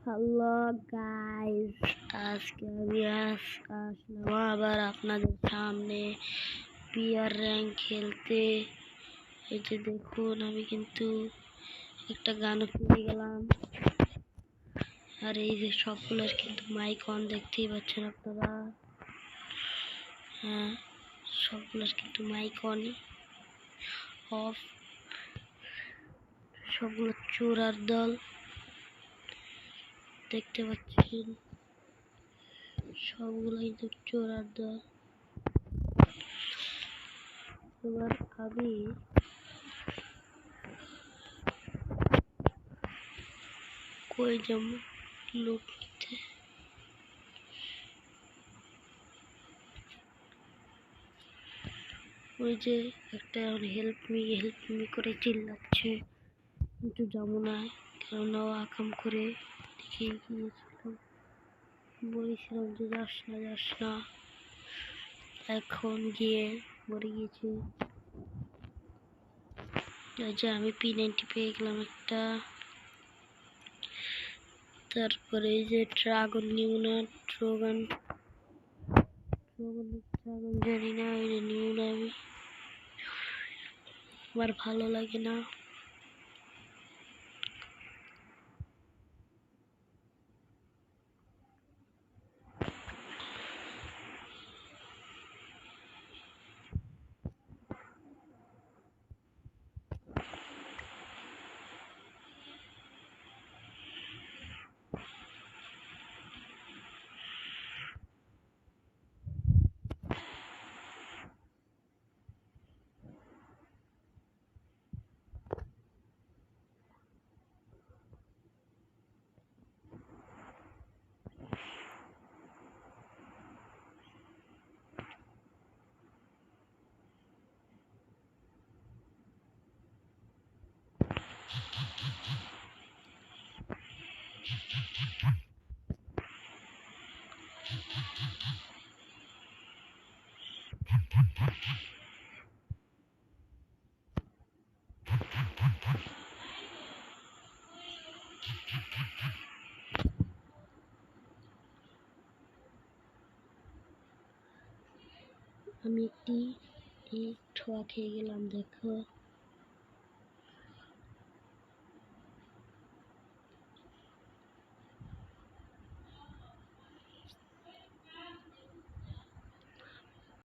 Hello guys, আজকে আমি আসলাম আবার আপনাদের সামনে পিআর র্যাঙ্ক খেলতে। এই যে দেখুন, আমি কিন্তু একটা গানও পেয়ে গেলাম। আর এই যে সবগুলোর কিন্তু মাইক অন, দেখতেই পাচ্ছেন আপনারা। হ্যাঁ, সবগুলোর কিন্তু মাইক অন অফ। সবগুলো চোরার দল দেখতে পাচ্ছেন, সবগুলো কিন্তু চোরার দল। এবার আমি কই যাবো লুট নিতে? ওই যে একটা হেল্প মি করে চিল্লাচ্ছে, কিন্তু যাবো না, কেননা আকাম করে দেখিয়ে গিয়েছিলাম, বলেছিলাম যে যাস না। এখন গিয়ে মরে গিয়েছে। যে আমি P90 পেয়ে গেলাম একটা। তারপরে এই যে ড্রাগন নিউ না, ড্রাগন জানি না, ওই নিউ না, আমি আমার ভালো লাগে না। আমি একটি ঠোয়া খেয়ে গেলাম, দেখো।